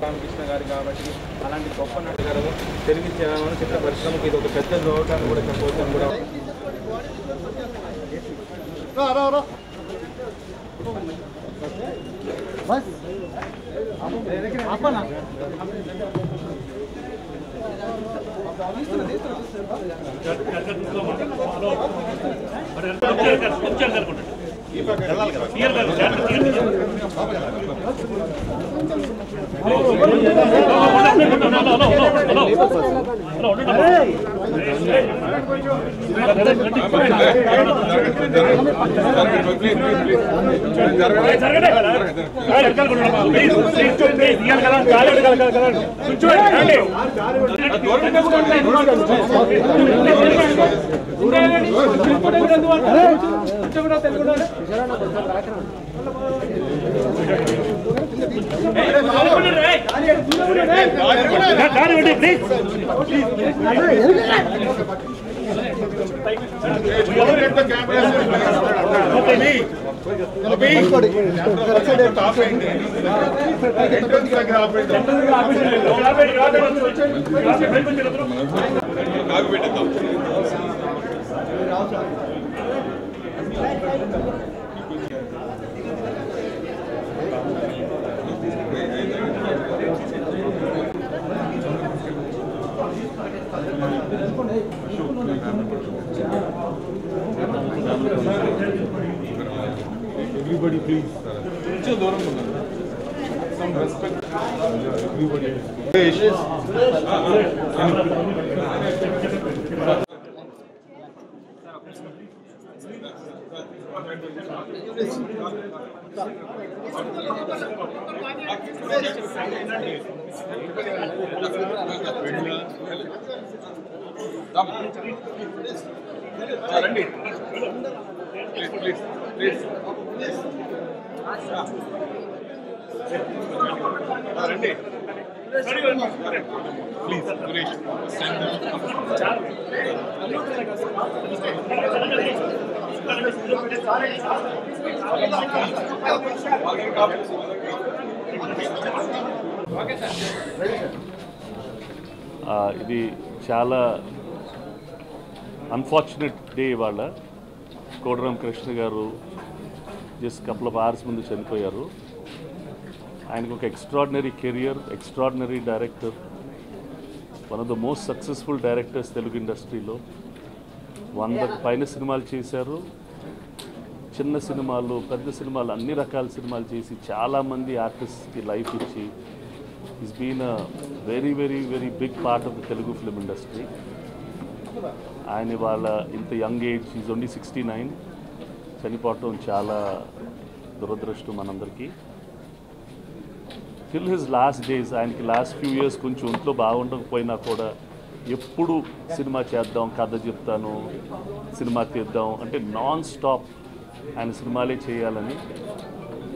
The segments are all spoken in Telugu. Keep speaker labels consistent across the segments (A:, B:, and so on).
A: రామకృష్ణ గారు కాబట్టి అలాంటి గొప్ప నటుగారు తెలుగు చలనచిత్ర పరిశ్రమకి ఇది ఒక పెద్ద లోటు అని కూడా చెప్పవచ్చు కూడా
B: Everybody, please. Some respect. Everybody. Please. Please, Suresh, stand up.
C: ఇది చాలా అన్ఫార్చునేట్ డే ఇవాళ. కోటరాం కృష్ణ గారు జస్ట్ కపుల్ ఆఫ్ అవర్స్ ముందు చనిపోయారు. ఆయనకు ఒక extraordinary career, extraordinary director, one of the most successful directors Telugu ఇండస్ట్రీలో. 100కు పైన సినిమాలు చేశారు. చిన్న సినిమాలు, పెద్ద సినిమాలు, అన్ని రకాల సినిమాలు చేసి చాలామంది ఆర్టిస్ట్కి లైఫ్ ఇచ్చి is been a very very very big part of the Telugu film industry. ఆయన వాళ్ళ ఇంత యంగ్ ఏజ్, ఈజ్ ఓన్లీ 69, చనిపోవటం చాలా దురదృష్టం మనందరికీ. టిల్ హిజ్ లాస్ట్ డేస్, ఆయనకి లాస్ట్ ఫ్యూ ఇయర్స్ కొంచెం ఒంట్లో బాగుండకపోయినా కూడా ఎప్పుడు సినిమా చేద్దాం, కథ చెప్తాను, సినిమా తీద్దాం అంటే నాన్ స్టాప్ ఆయన సినిమాలే చేయాలని.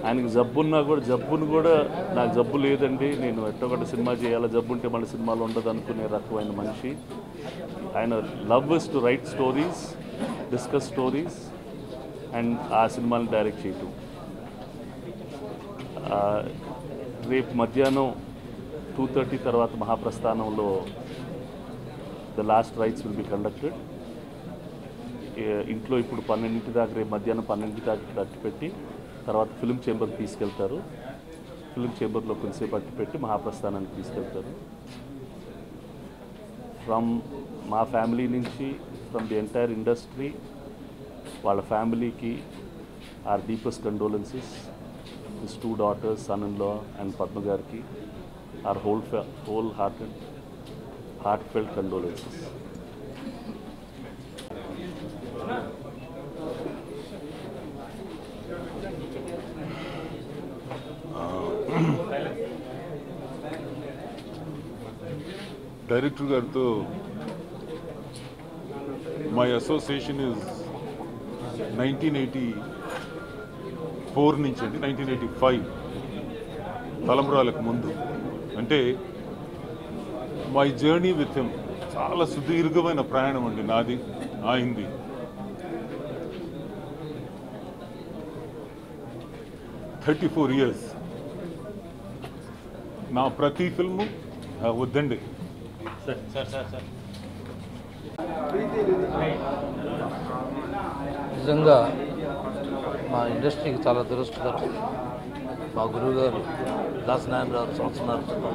C: ఆయనకి జబ్బున్నా కూడా జబ్బును కూడా నాకు జబ్బు లేదండి, నేను ఎట్టొకటి సినిమా చేయాలి, జబ్బు ఉంటే మళ్ళీ సినిమాలు ఉండదు అనుకునే రకమైన మనిషి. ఆయన love is to write stories, discuss stories and ఆ సినిమాని డైరెక్ట్ చేయటం. రేపు మధ్యాహ్నం 2:30 తర్వాత మహాప్రస్థానంలో the last rites will be conducted. ఇంట్లో ఇప్పుడు 12 దాకా, రేపు మధ్యాహ్నం 12 దాకా అట్టి పెట్టి తర్వాత ఫిల్మ్ చేంబర్కి తీసుకెళ్తారు. ఫిల్మ్ చేంబర్లో కొంతసేపు అట్టి పెట్టి మహాప్రస్థానానికి తీసుకెళ్తారు. ఫ్రమ్ మా ఫ్యామిలీ నుంచి, ఫ్రమ్ ది ఎంటైర్ ఇండస్ట్రీ, వాళ్ళ ఫ్యామిలీకి our deepest condolences. His 2 daughters, son-in-law and Padma Garki, our heartfelt condolences.
B: Director Garto, my association is 1984 నుంచి అండి, 1985 తలంబ్రాలకు ముందు. అంటే మై జర్నీ విత్ హిమ్ చాలా సుదీర్ఘమైన ప్రయాణం అండి నాది, ఆయింది. $34 years. నా ప్రతి ఫిల్ము వద్దండి.
D: నిజంగా మా ఇండస్ట్రీకి చాలా దురదృష్టకరం. మా గురువు గారు దాసనారాయణరావు సంవత్సరాల క్రితం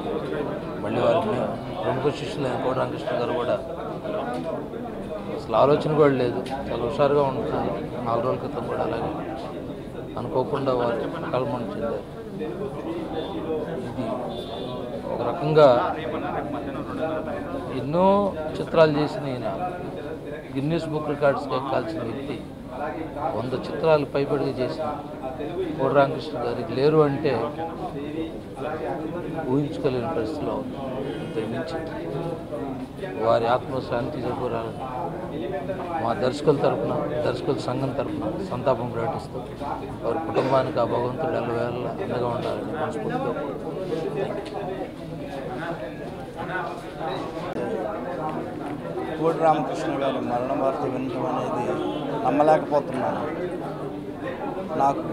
D: మళ్ళీ వారికి ప్రముఖ శిష్యులైన కోట రామకృష్ణ గారు కూడా అసలు ఆలోచన కూడా లేదు, చాలా హుషారుగా ఉంటుంది. 4 రోజుల క్రితం కూడా అలాగే అనుకోకుండా వారు కలమని చెందారు. ఇది ఒక రకంగా ఎన్నో చిత్రాలు చేసిన ఈయన గిన్నెస్ బుక్ రికార్డ్స్కి ఎక్కాల్సిన వ్యక్తి 100 చిత్రాలు పైబడిగా చేసిన కోట రామకృష్ణ గారికి లేరు అంటే ఊహించుకోలేని పరిస్థితిలో ఉంది. ఇంతకుమించి వారి ఆత్మశాంతి చేకూరాలని మా దర్శకుల తరఫున, దర్శకుల సంఘం తరఫున సంతాపం ప్రకటిస్తూ వారి కుటుంబానికి ఆ భగవంతుడు ఎల్లవేళ అండగా ఉండాలని మనస్ఫూర్తిగా
E: కోట రామకృష్ణ గారి మరణ వార్త వినడం అనేది నమ్మలేకపోతున్నాను. నాకు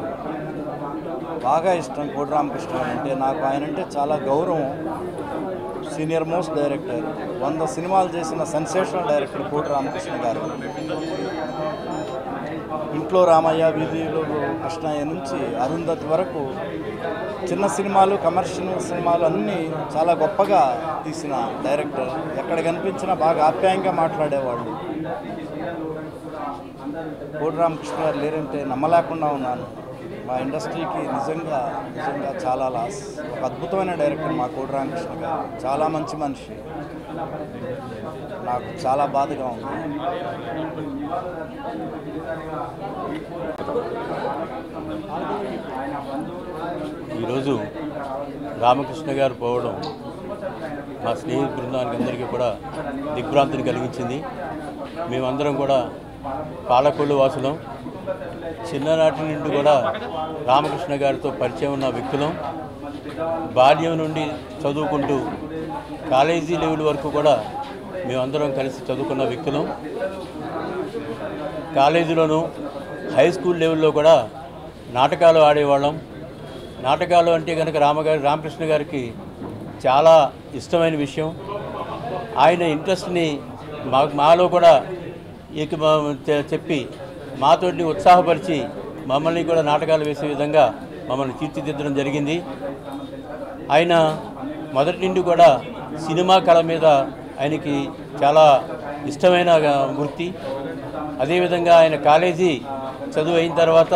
E: బాగా ఇష్టం కోట రామకృష్ణ గారు అంటే. నాకు ఆయన అంటే చాలా గౌరవం. సీనియర్ మోస్ట్ డైరెక్టర్, 100 సినిమాలు చేసిన సెన్సేషనల్ డైరెక్టర్ కోట రామకృష్ణ గారు. ఇంట్లో రామయ్య, వీధిలో కృష్ణయ్య నుంచి అరుంధతి వరకు చిన్న సినిమాలు, కమర్షియల్ సినిమాలు అన్నీ చాలా గొప్పగా తీసిన డైరెక్టర్. ఎక్కడ కనిపించినా బాగా ఆప్యాయంగా మాట్లాడేవాళ్ళు. కోట రామకృష్ణ గారు లేరంటే నమ్మలేకుండా ఉన్నాను. మా ఇండస్ట్రీకి నిజంగా చాలా లాస్. ఒక అద్భుతమైన డైరెక్టర్ మా కోట రామకృష్ణ గారు. చాలా మంచి మనిషి. నాకు చాలా బాధగా ఉంది.
F: ఈరోజు రామకృష్ణ గారు పోవడం మా స్నేహితు బృందానికి అందరికీ కూడా దిగ్భ్రాంతిని కలిగించింది. మేమందరం కూడా పాలకొల్లు వాసులం. చిన్ననాటి నుండి కూడా రామకృష్ణ గారితో పరిచయం ఉన్న వ్యక్తులం. బాల్యం నుండి చదువుకుంటూ కాలేజీ లెవెల్ వరకు కూడా మేమందరం కలిసి చదువుకున్న వ్యక్తులం. కాలేజీలోనూ హై స్కూల్ లెవెల్లో కూడా నాటకాలు ఆడేవాళ్ళం. నాటకాలు అంటే కనుక రామకృష్ణ గారికి చాలా ఇష్టమైన విషయం. ఆయన ఇంట్రెస్ట్ని మాలో కూడా చెప్పి మాతోటి ఉత్సాహపరిచి మమ్మల్ని కూడా నాటకాలు వేసే విధంగా మమ్మల్ని తీర్చిదిద్దడం జరిగింది. ఆయన మొదటి నుండి కూడా సినిమా కళ మీద ఆయనకి చాలా ఇష్టమైన వృత్తి. అదేవిధంగా ఆయన కాలేజీ చదువు అయిన తర్వాత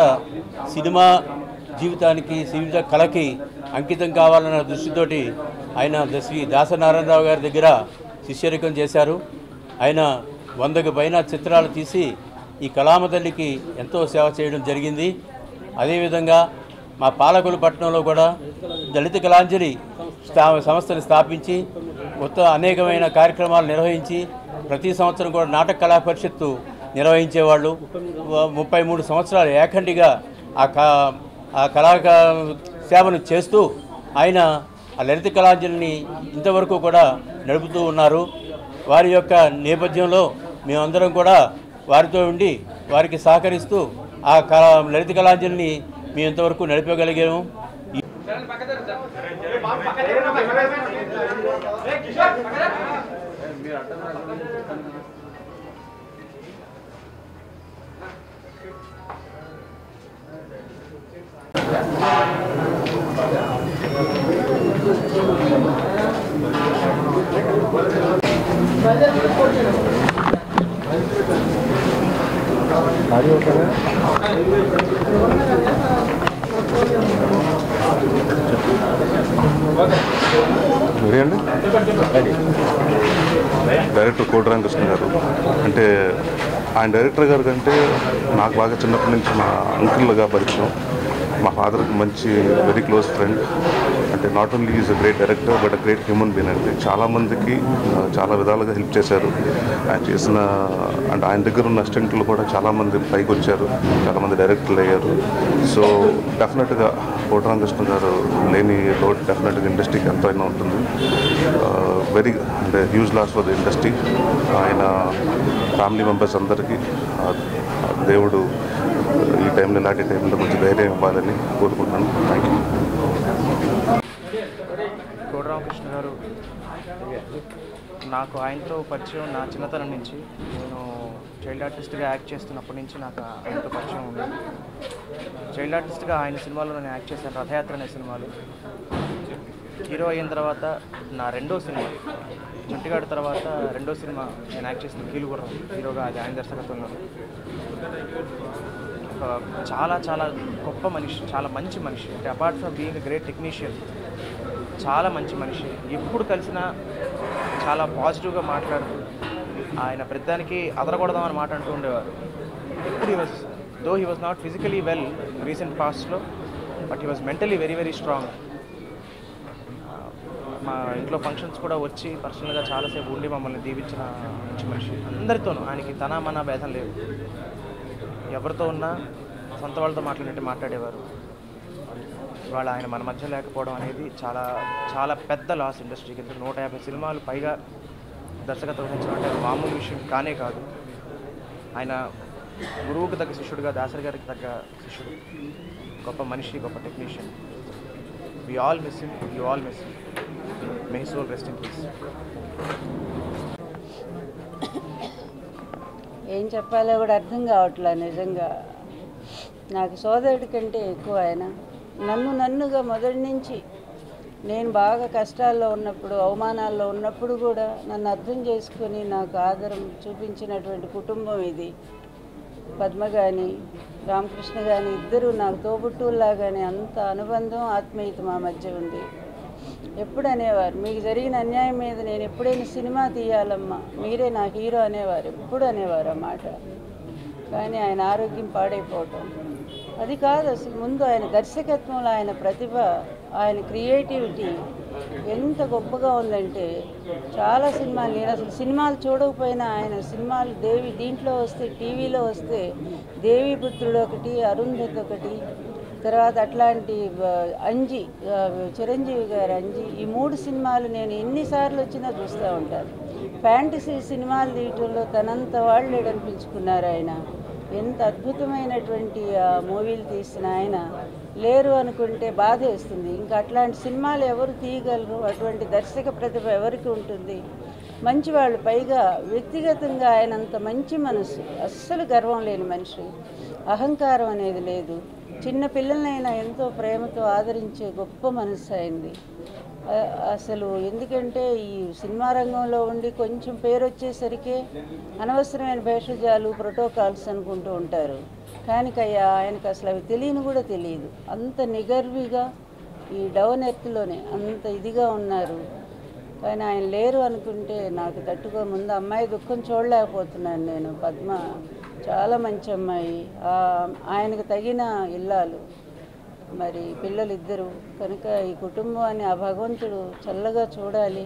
F: సినిమా జీవితానికి, సినిమా కళకి అంకితం కావాలన్న దృష్టితోటి ఆయన శ్రీ దాసనారాయణరావు గారి దగ్గర శిష్యరికం చేశారు. ఆయన 100కు పైన చిత్రాలు తీసి ఈ కళామతల్లికి ఎంతో సేవ చేయడం జరిగింది. అదేవిధంగా మా పాలకొల్లు పట్టణంలో కూడా దళిత కళాంజలి సంస్థని స్థాపించి అనేకమైన కార్యక్రమాలు నిర్వహించి ప్రతి సంవత్సరం కూడా నాటక కళా పరిషత్తు నిర్వహించేవాళ్ళు. 33 సంవత్సరాలు ఏకండిగా ఆ కళా సేవను చేస్తూ ఆయన ఆ లలిత కళాంజలిని ఇంతవరకు కూడా నడుపుతూ ఉన్నారు. వారి యొక్క నేపథ్యంలో మేమందరం కూడా వారితో ఉండి వారికి సహకరిస్తూ ఆ లలిత కళాంజలిని మేము ఇంతవరకు నడిపగలిగాము.
B: డైరెక్టర్ కోట రామకృష్ణ గారు అంటే ఆయన డైరెక్టర్ గారు కంటే నాకు బాగా చిన్నప్పటి నుంచి మా అంకుల్గా పరిచయం. మా ఫాదర్కి మంచి వెరీ క్లోజ్ ఫ్రెండ్. అంటే not only is a great director but a great human being. అంటే చాలామందికి చాలా విధాలుగా హెల్ప్ చేశారు. ఆయన చేసిన అంటే ఆయన దగ్గర ఉన్న అసిస్టెంట్లు కూడా చాలామంది పైకి వచ్చారు, చాలామంది డైరెక్టర్లు అయ్యారు. సో డెఫినెట్గా కోట రామకృష్ణ గారు లేని లోటు డెఫినెట్గా ఇండస్ట్రీకి ఎంతో అయినా ఉంటుంది. వెరీ అంటే huge loss for the industry. ఆయన ఫ్యామిలీ మెంబర్స్ అందరికీ దేవుడు ఈ టైంలో ఇలాంటి టైంలో కొంచెం ధైర్యం ఇవ్వాలని కోరుకుంటున్నాను. Thank you.
G: కోడి రామకృష్ణ గారు నాకు ఆయనతో పరిచయం నా చిన్నతనం నుంచి. నేను చైల్డ్ ఆర్టిస్ట్గా యాక్ట్ చేస్తున్నప్పటి నుంచి నాకు ఆయనతో పరిచయం ఉంది. చైల్డ్ ఆర్టిస్ట్గా ఆయన సినిమాలో నేను యాక్ట్ చేశాను, రథయాత్ర అనే సినిమాలు. హీరో అయిన తర్వాత నా రెండో సినిమా చంటిగాడి తర్వాత రెండో సినిమా నేను యాక్ట్ చేసిన కీలుగుర్రం హీరోగా, అది ఆయన దర్శకత్వంలో. చాలా చాలా గొప్ప మనిషి, చాలా మంచి మనిషి. అంటే apart from being a great technician, చాలా మంచి మనిషి. ఎప్పుడు కలిసినా చాలా పాజిటివ్గా మాట్లాడుతూ ఆయన ప్రతిదానికి అదరకూడదామని మాట అంటూ ఉండేవారు. ఎప్పుడు he was not physically well recent పాస్ట్లో, but he was mentally very very strong. మా ఇంట్లో ఫంక్షన్స్ కూడా వచ్చి పర్సనల్గా చాలాసేపు ఉండి మమ్మల్ని దీవించిన మంచి మనిషి. అందరితోనూ ఆయనకి తన మన భేదం లేదు. ఎవరితో ఉన్నా సొంత వాళ్ళతో మాట్లాడేవారు. ఇవాళ ఆయన మన మధ్య లేకపోవడం అనేది చాలా చాలా పెద్ద లాస్ ఇండస్ట్రీకి. 150 సినిమాలు పైగా దర్శకత్వం వహించడం అంటే మామూలు విషయం కానే కాదు. ఆయన గురువుకు తగ్గ శిష్యుడుగా, దాసరి గారికి తగ్గ శిష్యుడు, గొప్ప మనిషి, గొప్ప technician. We all miss him, you all miss him. May his soul rest in peace.
H: ఏం చెప్పాలో కూడా అర్థం కావట్లే. నిజంగా నాకు సోదరుడి కంటే ఎక్కువ ఆయన. నన్నుగా మొదటి నుంచి నేను బాగా కష్టాల్లో ఉన్నప్పుడు, అవమానాల్లో ఉన్నప్పుడు కూడా నన్ను అర్థం చేసుకొని నాకు ఆదరం చూపించినటువంటి కుటుంబం ఇది. పద్మ కానీ రామకృష్ణ కానీ ఇద్దరు నాకు తోబుట్టువులాగానే అంత అనుబంధం, ఆత్మీయత మా మధ్య ఉంది. ఎప్పుడు అనేవారు, మీకు జరిగిన అన్యాయం మీద నేను ఎప్పుడైనా సినిమా తీయాలమ్మా, మీరే నా హీరో అనేవారు. ఎప్పుడు అనేవారు ఆ మాట. కానీ ఆయన ఆరోగ్యం పాడైపోవటం అది కాదు అసలు. ముందు ఆయన దర్శకత్వంలో ఆయన ప్రతిభ, ఆయన క్రియేటివిటీ ఎంత గొప్పగా ఉందంటే చాలా సినిమాలు, నేను అసలు సినిమాలు చూడకపోయినా ఆయన సినిమాలు దీంట్లో వస్తే, టీవీలో వస్తే దేవీపుత్రుడు ఒకటి, అరుంధతి ఒకటి, తర్వాత అట్లాంటి అంజి, చిరంజీవి గారు అంజి, ఈ 3 సినిమాలు నేను ఎన్నిసార్లు వచ్చినా చూస్తూ ఉంటాను. ఫ్యాంటసీ సినిమాలు తీయటంలో తనంత వాళ్ళు అనిపించుకున్నారు ఆయన. ఎంత అద్భుతమైనటువంటి మూవీలు తీసిన ఆయన లేరు అనుకుంటే బాధ వేస్తుంది. ఇంకా అట్లాంటి సినిమాలు ఎవరు తీయగలరు? అటువంటి దర్శక ప్రతిభ ఎవరికి ఉంటుంది? మంచివాళ్ళు, పైగా వ్యక్తిగతంగా ఆయన అంత మంచి మనసు, అస్సలు గర్వం లేని మనిషి, అహంకారం అనేది లేదు. చిన్న పిల్లలనైనా ఎంతో ప్రేమతో ఆదరించే గొప్ప మనసు అయింది అసలు. ఎందుకంటే ఈ సినిమా రంగంలో ఉండి కొంచెం పేరు వచ్చేసరికి అనవసరమైన భేషజాలు, ప్రోటోకాల్స్ అనుకుంటూ ఉంటారు. కానీ ఆయనకు అసలు అవి తెలియని కూడా తెలియదు. అంత నిగర్విగా ఈ డౌన్ ఎర్త్లోనే అంత ఇదిగా ఉన్నారు. కానీ ఆయన లేరు అనుకుంటే నాకు తట్టుకో. ముందు అమ్మాయి దుఃఖం చూడలేకపోతున్నాను నేను. పద్మ చాలా మంచి అమ్మాయి, ఆయనకు తగిన ఇల్లాలు, మరి పిల్లలిద్దరూ. కనుక ఈ కుటుంబాన్ని ఆ భగవంతుడు చల్లగా చూడాలి.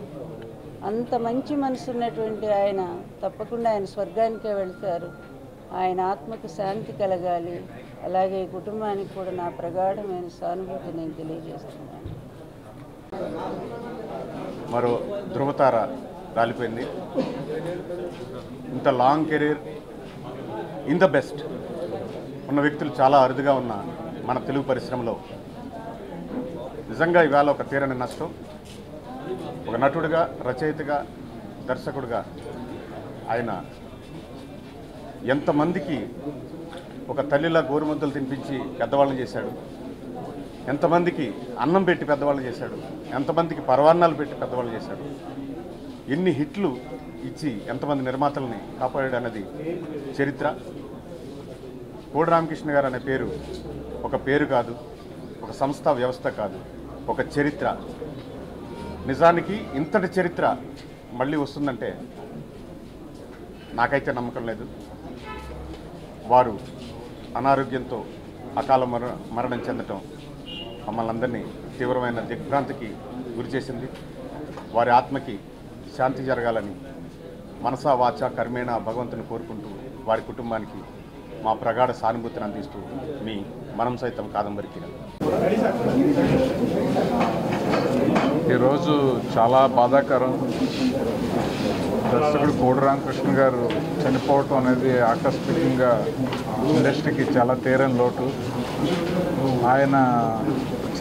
H: అంత మంచి మనసు ఉన్నటువంటి ఆయన తప్పకుండా ఆయన స్వర్గానికే వెళ్తారు. ఆయన ఆత్మకు శాంతి కలగాలి. అలాగే ఈ కుటుంబానికి కూడా నా ప్రగాఢమైన సానుభూతి నేను తెలియజేస్తున్నాను.
I: మరో ధృవతార రాలిపోయింది. ఇంత long career in the best ఉన్న వ్యక్తులు చాలా అరుదుగా ఉన్న మన తెలుగు పరిశ్రమలో నిజంగా ఇవాళ ఒక తీరని నష్టం. ఒక నటుడిగా, రచయితగా, దర్శకుడిగా ఆయన ఎంతమందికి ఒక తల్లిలా గోరుముద్దలు తినిపించి పెద్దవాళ్ళని చేశాడు, ఎంతమందికి అన్నం పెట్టి పెద్దవాళ్ళు చేశాడు, ఎంతమందికి పరవాన్నాలు పెట్టి పెద్దవాళ్ళు చేశాడు, ఎన్ని హిట్లు ఇచ్చి ఎంతమంది నిర్మాతల్ని కాపాడాడు అన్నది చరిత్ర. కోడి రామకృష్ణ గారు అనే పేరు ఒక పేరు కాదు, ఒక సంస్థ వ్యవస్థ కాదు, ఒక చరిత్ర. నిజానికి ఇంతటి చరిత్ర మళ్ళీ వస్తుందంటే నాకైతే నమ్మకం లేదు. వారు అనారోగ్యంతో అకాల మరణం చెందటం మమ్మల్ని అందరినీ తీవ్రమైన దిగ్భ్రాంతికి గురిచేసింది. వారి ఆత్మకి శాంతి జరగాలని మనసా వాచా కర్మేణ భగవంతుని కోరుకుంటూ వారి కుటుంబానికి మా ప్రగాఢ సానుభూతిని అందిస్తూ మీ మనం సైతం కాదంబరికి.
J: ఈరోజు చాలా బాధాకరం. దర్శకుడు కోడి రామకృష్ణ గారు చనిపోవటం అనేది ఆకస్మికంగా ఇండస్ట్రీకి చాలా తీరని లోటు. ఆయన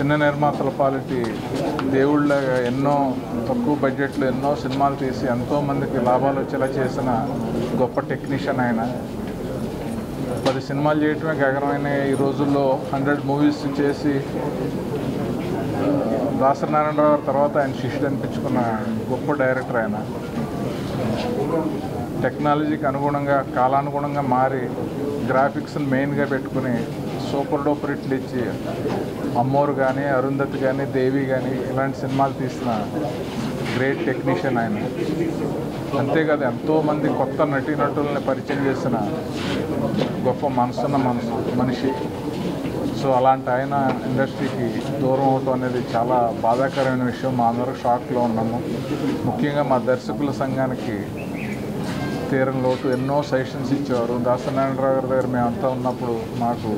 J: సినీ నిర్మాతల పాలిటి దేవుళ్ళగా ఎన్నో తక్కువ బడ్జెట్లో ఎన్నో సినిమాలు తీసి ఎంతోమందికి లాభాలు వచ్చేలా చేసిన గొప్ప టెక్నీషియన్ ఆయన. 10 సినిమాలు చేయటమే గగనమైన ఈ రోజుల్లో 100 మూవీస్ చేసి దాసనారాయణరావు గారి తర్వాత ఆయన శిష్యుడు అనిపించుకున్న గొప్ప డైరెక్టర్ ఆయన. టెక్నాలజీకి అనుగుణంగా కాలానుగుణంగా మారి గ్రాఫిక్స్ని మెయిన్గా పెట్టుకుని సూపర్ డూపర్ హిట్లు ఇచ్చి అమ్మోరు కానీ, అరుంధతి కానీ, దేవి కానీ ఇలాంటి సినిమాలు తీసిన గ్రేట్ టెక్నీషియన్ ఆయన. అంతేకాదు ఎంతోమంది కొత్త నటీనటుల్ని పరిచయం చేసిన గొప్ప మనసున్న మనిషి. సో అలాంటి ఆయన ఇండస్ట్రీకి దూరం అవటం అనేది చాలా బాధాకరమైన విషయం. మా అందరూ షాక్లో ఉన్నాము. ముఖ్యంగా మా దర్శకుల సంఘానికి తీరని లోటు. ఎన్నో సజెషన్స్ ఇచ్చేవారు. దాసనారాయణరావు గారి దగ్గర మేమంతా ఉన్నప్పుడు మాకు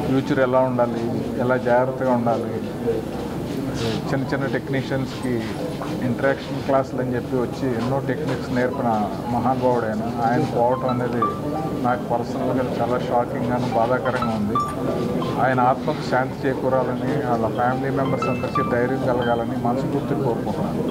J: ఫ్యూచర్ ఎలా ఉండాలి, ఎలా జాగ్రత్తగా ఉండాలి, చిన్న చిన్న టెక్నీషియన్స్కి ఇంటరాక్షన్ క్లాసులు అని చెప్పి వచ్చి ఎన్నో టెక్నిక్స్ నేర్పిన మహానుభావుడైన ఆయన పోవటం అనేది నాకు పర్సనల్గా చాలా షాకింగ్గాను బాధాకరంగా ఉంది. ఆయన ఆత్మకు శాంతి చేకూరాలని, వాళ్ళ ఫ్యామిలీ మెంబర్స్ అందరికీ ధైర్యం కలగాలని మనస్ఫూర్తిగా కోరుకుంటున్నాను.